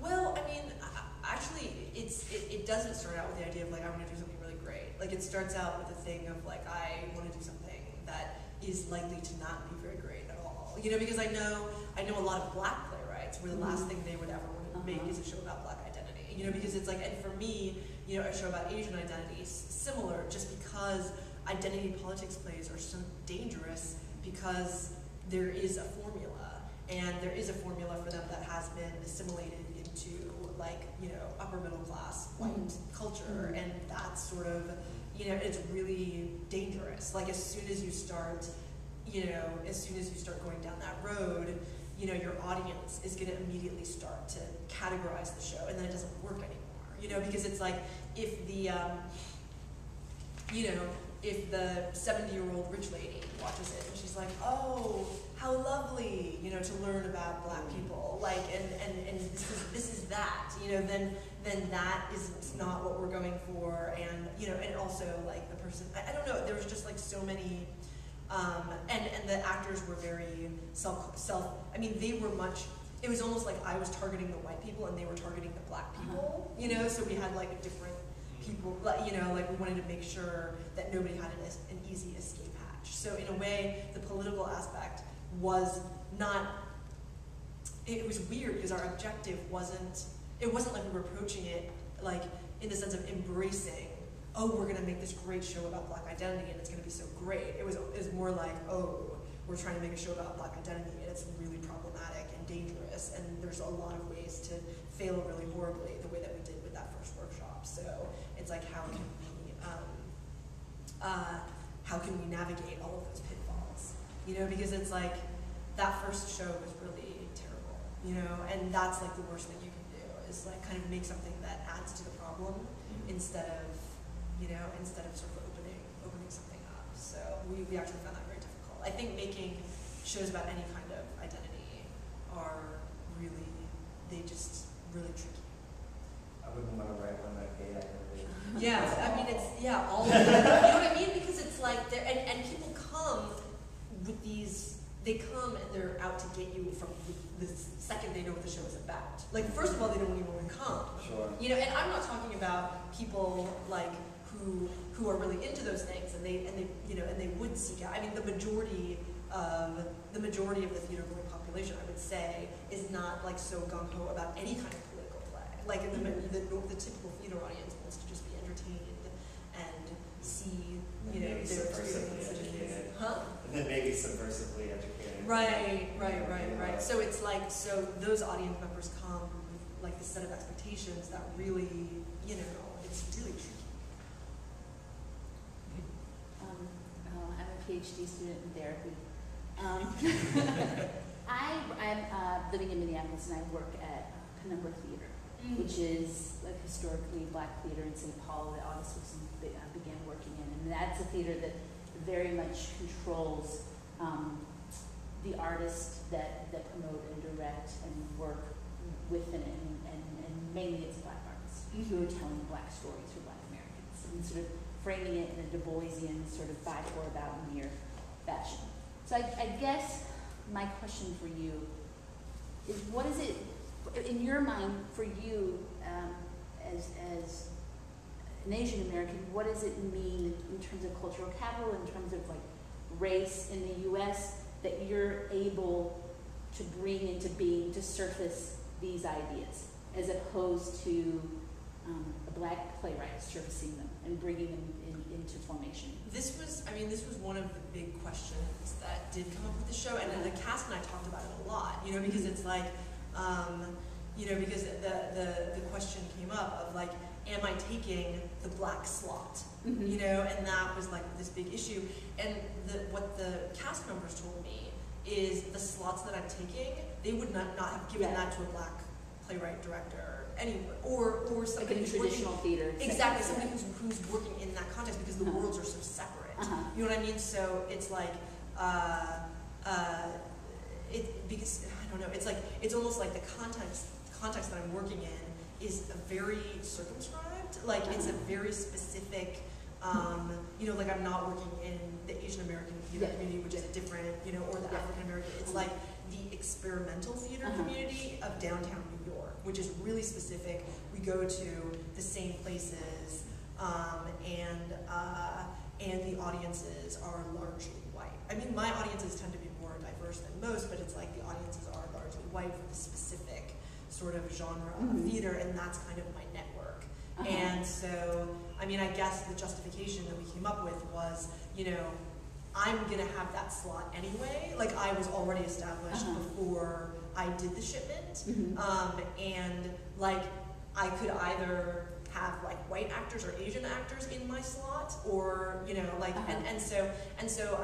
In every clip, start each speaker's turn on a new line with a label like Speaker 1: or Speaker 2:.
Speaker 1: Well, I mean, actually, it doesn't start out with the idea of like I want to do something really great. Like it starts out with a thing of like I want to do something that is likely to not be very great at all. You know, because I know a lot of Black playwrights where the last thing they would ever want to make is a show about Black identity. You know, because it's like, and for me, you know, a show about Asian identity is similar, just because identity politics plays are so dangerous because there is a formula, and there is a formula for them that has been assimilated into like, you know, upper middle class white culture, and that's sort of, you know, it's really dangerous. Like as soon as you start going down that road, you know, your audience is going to immediately start to categorize the show, and then it doesn't work anymore. You know, because it's like if the, you know, if the 70-year-old rich lady watches it and she's like, oh, how lovely, you know, to learn about Black people, like, and this is that, you know, then that is not what we're going for, and you know, and also like the person, I don't know, there was just like so many. And the actors were very I mean, they were much, it was almost like I was targeting the white people and they were targeting the Black people, you know, so we had like different people, you know, like we wanted to make sure that nobody had an easy escape hatch. So in a way, the political aspect was not, it was weird because our objective wasn't like we were approaching it like in the sense of embracing, oh, we're going to make this great show about Black identity and it's going to be so great. It was more like, oh, we're trying to make a show about Black identity and it's really problematic and dangerous, and there's a lot of ways to fail really horribly the way that we did with that first workshop. So it's like, how can we navigate all of those pitfalls? You know, because it's like that first show was really terrible, you know, and that's like the worst thing you can do is like kind of make something that adds to the problem instead of sort of opening something up. So we actually found that very difficult. I think making shows about any kind of identity are really, they just really tricky.
Speaker 2: I wouldn't want to write one like gay identity.
Speaker 1: Yeah, I mean all of that. You know what I mean? Because it's like, and people come with these, they come and they're out to get you from the second they know what the show is about. Like, first of all, they don't even want to come.
Speaker 2: Sure.
Speaker 1: You know, and I'm not talking about people like who are really into those things and they you know, and they would seek out. I mean, the majority of the theater going population, I would say, is not like so gung ho about any kind of political play. Like the typical theater audience wants to just be entertained and see, you know, their experiences. Huh?
Speaker 2: And then maybe subversively educated.
Speaker 1: Right. So it's like, so those audience members come with like this set of expectations that really, you know, it's really tricky.
Speaker 3: I'm a PhD student in therapy. I'm living in Minneapolis and I work at Penumbra Theater, which is like historically Black theater in St. Paul that August Wilson began working in. And that's a theater that very much controls the artists that promote and direct and work within it. And mainly it's Black artists who are telling Black stories for Black Americans and sort of framing it in a Du Boisian sort of by, for, about, and near fashion. So I guess my question for you is, what is it, in your mind, for you as an Asian American, what does it mean in terms of cultural capital, in terms of like race in the U.S., that you're able to bring into being, to surface these ideas, as opposed to a Black playwright surfacing them and bringing them into formation?
Speaker 1: This was one of the big questions that did come up with the show, and the cast and I talked about it a lot, you know, because it's like, you know, because the question came up of like, am I taking the Black slot? You know, and that was like this big issue. And what the cast members told me is the slots that I'm taking, they would not have given that to a Black playwright director anywhere, or somebody
Speaker 3: like in traditional theater.
Speaker 1: Exactly, somebody who's working in that context, because the worlds are so separate. You know what I mean? So it's like, because I don't know, it's like, it's almost like the context that I'm working in is a very circumscribed. Like it's a very specific. You know, like I'm not working in the Asian American theater community, which is a different, you know, or the African American. It's like the experimental theater community of downtown New York. which is really specific. We go to the same places, and the audiences are largely white. I mean, my audiences tend to be more diverse than most, but it's like the audiences are largely white for the specific sort of genre of theater, and that's kind of my network. And so, I mean, I guess the justification that we came up with was, you know, I'm gonna have that slot anyway. Like, I was already established before I did the shipment, and like, I could either have like white actors or Asian actors in my slot, or, you know, like, and so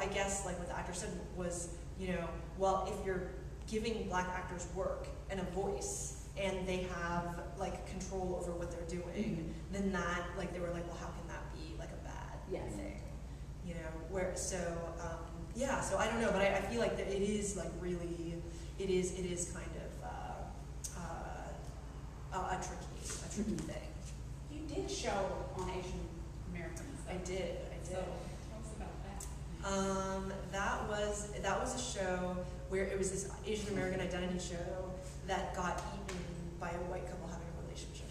Speaker 1: I guess like what the actor said was, you know, well, if you're giving black actors work and a voice, and they have like control over what they're doing, then that, like, they were like, well, how can that be like a bad thing, you know? Where so yeah, so I don't know, but I feel like that it is like really, it is kind of a tricky thing.
Speaker 4: You did show on Asian Americans.
Speaker 1: I did.
Speaker 4: So tell us about that.
Speaker 1: That was a show where it was this Asian American identity show that got eaten by a white couple having a relationship.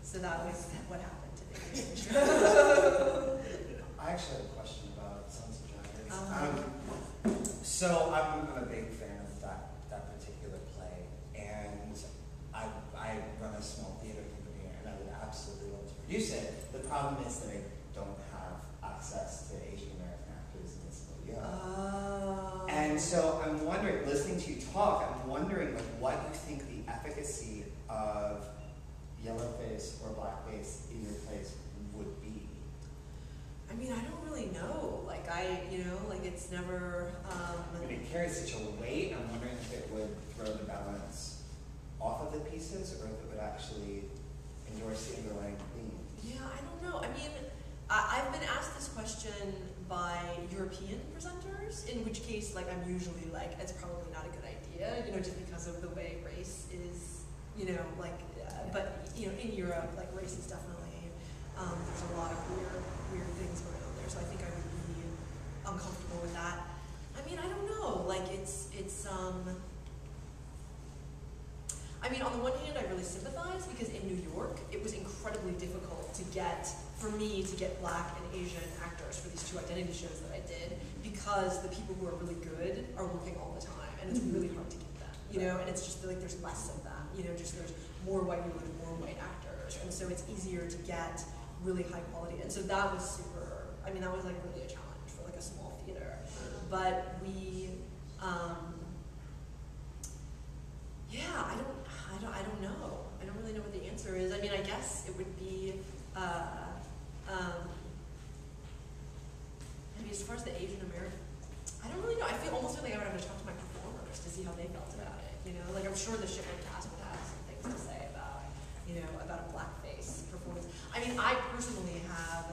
Speaker 1: So that was what happened to the Asian show.
Speaker 2: I actually have a question about Sons of Dragons. So I'm a big fan of that particular play, and I run a small theater company, and I would absolutely love to produce it. The problem is that I don't have access to Asian American actors in this movie. And so I'm wondering, listening to you talk, I'm wondering like what you think the efficacy of yellowface or blackface in your plays would be.
Speaker 1: I mean, I don't really know. Like, you know, like, it's never.
Speaker 2: I mean, it carries such a weight. I'm wondering if it would throw the balance off of the pieces, or if it would actually endorse the underlying theme.
Speaker 1: Yeah, I don't know. I mean, I've been asked this question by European presenters, in which case, like, I'm usually like, it's probably not a good idea, you know, just because of the way race is, you know, like, but, you know, in Europe, like, race is definitely, there's a lot of weird things going on there, so I think I would be uncomfortable with that. I mean, I don't know, like, I mean, on the one hand, I really sympathize, because in New York, it was incredibly difficult for me to get black and Asian actors for these two identity shows that I did, because the people who are really good are working all the time, and it's really hard to get them, you know, and it's just like there's less of them, you know, just there's more white people and more white actors, and so it's easier to get really high quality, and so that was that was like really a challenge for like a small theater, but we, yeah, I don't know. I don't really know what the answer is. I mean, I guess it would be, maybe as far as the Asian American, I don't really know. I almost feel like I would have to talk to my performers to see how they felt about it. You know, like, I'm sure the Shipment cast would have some things to say about, you know, about a blackface performance. I mean, I personally have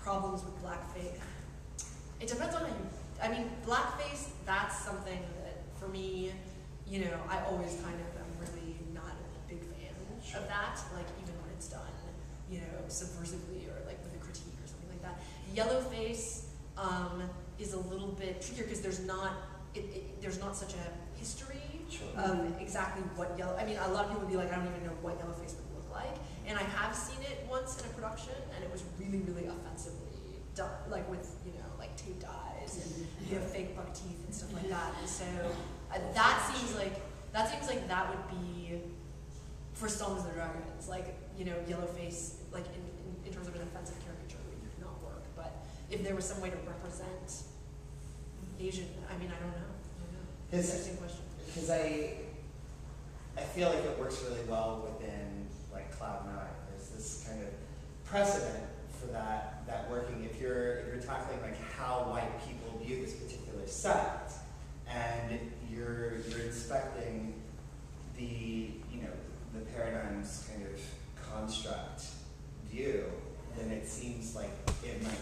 Speaker 1: problems with blackface. It depends on how you, I mean, blackface, that's something that, for me, you know, I always kind of am really not a big fan of that, like, even when it's done, you know, subversively or like with a critique or something like that. Yellowface is a little bit trickier because there's not such a history of exactly what I mean, a lot of people would be like, I don't even know what yellowface would look like, and I have seen it once in a production, and it was really, really offensively done, like with, you know, like taped eyes and, you know, fake buck teeth and stuff like that, and so that seems like that would be, for Sons of Dragons, like, you know, yellowface, like in terms of an offensive caricature, would not work, but if there was some way to represent Asian, I mean, I don't know. Interesting question.
Speaker 2: Because I feel like it works really well within like Cloud9. There's this kind of precedent for that working. If you're tackling like how white people view this particular set, and you're inspecting the paradigm's kind of construct view, then it seems like it might